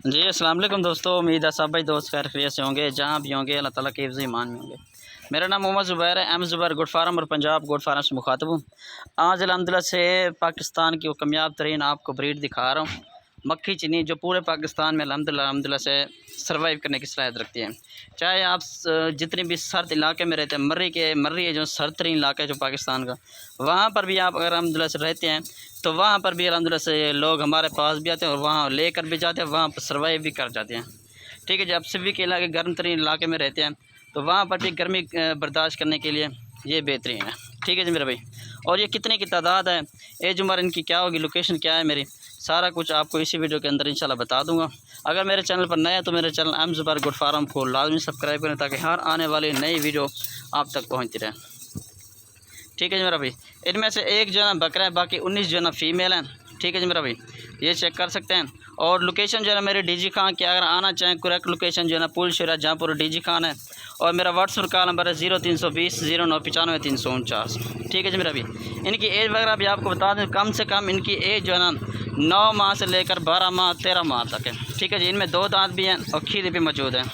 जी अस्सलाम वालेकुम दोस्तों, उम्मीद है सब भाई दोस्त खैर खैरियत से होंगे, जहाँ भी होंगे अल्लाह ताला के हिफ्ज़ ईमान में होंगे। मेरा नाम मोहम्मद ज़ुबैर है, एम ज़ुबैर गुड फार्म और पंजाब गुड फार्म से मुखातब हूँ। आज अल्हम्दुलिल्लाह से पाकिस्तान की वो कामयाब तरीन आपको ब्रीड दिखा रहा हूँ, मक्खी चीनी, जो पूरे पाकिस्तान में अल्हम्दुलिल्लाह से सर्वाइव करने की सलाहियत रखती है। चाहे आप जितने भी सर्द इलाके में रहते हैं, मर्री है जो सर्द तरीन इलाका है जो पाकिस्तान का, वहाँ पर भी आप अगर अल्हम्दुलिल्लाह से रहते हैं तो वहाँ पर भी अल्हम्दुलिल्लाह से लोग हमारे पास भी आते हैं और वहाँ लेकर भी जाते हैं, वहाँ पर सर्वाइव भी कर जाते हैं। ठीक है, जब सिवी के इलाके गर्म तरीन इलाके में रहते हैं तो वहाँ पर भी गर्मी बर्दाश्त करने के लिए ये बेहतरीन है। ठीक है जी मेरे भाई, और ये कितने की तादाद है, एज उम्र इनकी क्या होगी, लोकेशन क्या है मेरी, सारा कुछ आपको इसी वीडियो के अंदर इंशाल्लाह बता दूंगा। अगर मेरे चैनल पर नया है तो मेरे channel M Zubair good farm को लाजमी सब्सक्राइब करें ताकि हर आने वाली नई वीडियो आप तक पहुँचती रहे। ठीक है जी मेरा भाई, इनमें से एक जो है ना बकरा है, बाकी 19 जो है ना फीमेल हैं। ठीक है जी मेरा भाई, ये चेक कर सकते हैं। और लोकेशन जो है ना मेरे डीजी खान की, अगर आना चाहें करेक्ट लोकेशन जो है ना पुल शरा जहाँपुर डीजी खान है, और मेरा व्हाट्सएप कॉल नंबर है 0320 0995 349। ठीक है जी मेरा भाई, इनकी एज वगैरह भी आपको बता दें, कम से कम इनकी एज जो है ना 9 माह से लेकर 12 माह 13 माह तक है। ठीक है जी, इनमें 2 दांत भी हैं और खीरे भी मौजूद हैं।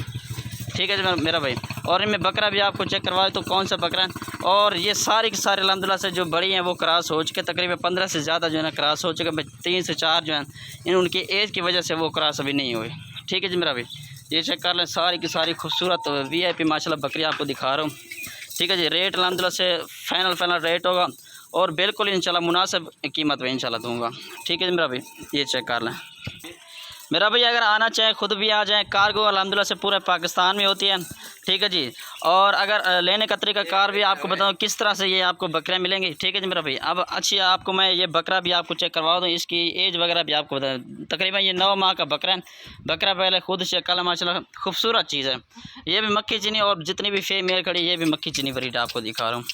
ठीक है जी मेरा भाई, और इनमें बकरा भी आपको चेक करवाए तो कौन सा बकरा है। और ये सारी की सारी अल्हम्दुलिल्लाह से जो बड़ी हैं वो क्रॉस हो चुके, तकरीबन 15 से ज़्यादा जो है ना क्रॉस हो चुके, 3 से 4 जो हैं इन उनकी एज की वजह से वो क्रॉस अभी नहीं हुई। ठीक है जी मेरा भाई, ये चेक कर लें, सारी की सारी खूबसूरत VIP माशाल्लाह बकरी आपको दिखा रहा हूँ। ठीक है जी, रेट अल्हम्दुलिल्लाह से फाइनल रेट होगा और बिल्कुल इंशाल्लाह मुनासिब कीमत में इंशाल्लाह दूँगा। ठीक है जी मेरा भाई, ये चेक कर लें मेरा भाई, अगर आना चाहें खुद भी आ जाएं, कार्गो अल्हम्दुलिल्लाह से पूरे पाकिस्तान में होती है। ठीक है जी, और अगर लेने का तरीका कार भी आपको बताऊं किस तरह से ये आपको बकरियाँ मिलेंगी। ठीक है जी मेरा भाई, अब अच्छी आपको मैं ये बकरा भी आपको चेक करवा दूं, इसकी एज वगैरह भी आपको बता दूं। तकरीबन ये 9 माह का बकरा है। बकरा पहले खुद चेक कर माशाल्लाह खूबसूरत चीज़ है। ये भी मक्खी चीनी, और जितनी भी फीमेल खड़ी ये भी मक्खी चीनी ब्रीड आपको दिखा रहा हूँ।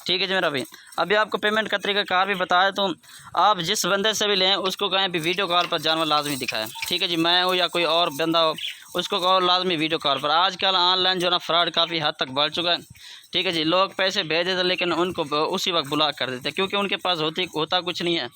ठीक है जी मेरा भाई, अभी आपको पेमेंट का तरीका कार भी बताया, तो आप जिस बंदे से भी लें उसको कहें भी वीडियो कॉल पर जानवर लाजमी दिखाएं। ठीक है जी, मैं हो या कोई और बंदा हो उसको कहो लाजमी वीडियो कॉल पर। आजकल ऑनलाइन जो ना फ्रॉड काफ़ी हद तक बढ़ चुका है। ठीक है जी, लोग पैसे भेज देते लेकिन उनको उसी वक्त ब्लॉक कर देते क्योंकि उनके पास होता कुछ नहीं है।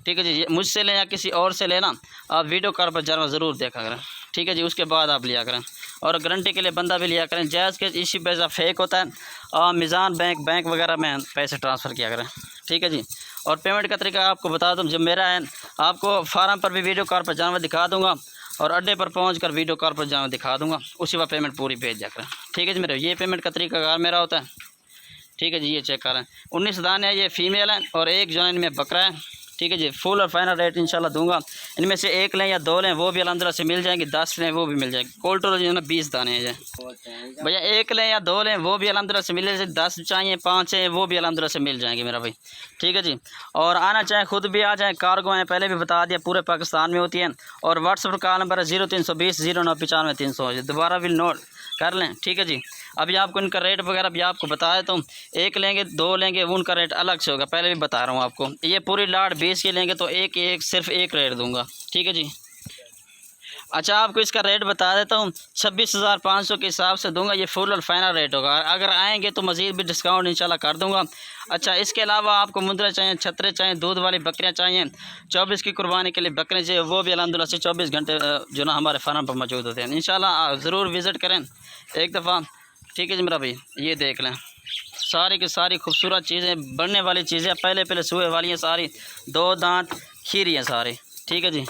ठीक है जी, मुझसे लें या किसी और से लेना, आप वीडियो कॉल पर जानवर ज़रूर देखा करें। ठीक है जी, उसके बाद आप लिया करें, और गारंटी के लिए बंदा भी लिया करें। जायज़ के इसी पैसा फेक होता है, और मीज़ान बैंक वगैरह में पैसे ट्रांसफ़र किया करें। ठीक है जी, और पेमेंट का तरीका आपको बता दूँ, जब मेरा है आपको फार्म पर भी वीडियो कॉल पर जानवर दिखा दूँगा और अड्डे पर पहुंचकर वीडियो कॉल पर जानवर दिखा दूँगा, उसी वक्त पेमेंट पूरी भेज दिया करें। ठीक है जी मेरे, ये पेमेंट का तरीका मेरा होता है। ठीक है जी, ये चेक करें, 19 दाने हैं, ये फीमेल हैं और एक जो है इनमें बकरा है। ठीक है जी, फुल और फाइनल रेट इंशाल्लाह दूंगा। इनमें से एक लें या 2 लें वो भी अल्हम्दुलिल्लाह से मिल जाएंगे, 10 लें वो भी मिल जाएंगे। कोल्टोल जो है ना 20 दाने हैं भैया, एक लें या 2 लें वो भी अल्हम्दुलिल्लाह से मिल जाएंगे, 10 चाहिए 5 हैं वो भी अल्हम्दुलिल्लाह से मिल जाएंगे मेरा भाई। ठीक है जी, और आना चाहें खुद भी आ जाएँ, कार्गो हैं पहले भी बता दिया पूरे पाकिस्तान में होती है। और व्हाट्सएप का नंबर है 0320 0995 300, दोबारा भी नोट कर लें। ठीक है जी, अभी आपको इनका रेट वगैरह भी आपको बताया, तो एक लेंगे 2 लेंगे उनका रेट अलग से होगा, पहले भी बता रहा हूँ आपको। ये पूरी लाट 20 की लेंगे तो सिर्फ एक रेट दूंगा। ठीक है जी, अच्छा आपको इसका रेट बता देता हूँ, 26,500 के हिसाब से दूंगा, ये फुल और फाइनल रेट होगा। अगर आएंगे तो मज़ीद भी डिस्काउंट इंशाल्लाह कर दूंगा। अच्छा, इसके अलावा आपको मुद्रा चाहिए, छतरे चाहिए, दूध वाली बकरियाँ चाहिए, 24 की कुर्बानी के लिए बकरे चाहिए, वो भी अल्हम्दुलिल्लाह से 24 घंटे जो ना हमारे फार्म पर मौजूद होते हैं। इंशाल्लाह ज़रूर विज़िट करें एक दफ़ा। ठीक है जी मेरा भाई, ये देख लें, सारी की सारी खूबसूरत चीज़ें, बढ़ने वाली चीज़ें, पहले सूए वाली हैं सारी, 2 दांत खीरी हैं सारी। ठीक है जी,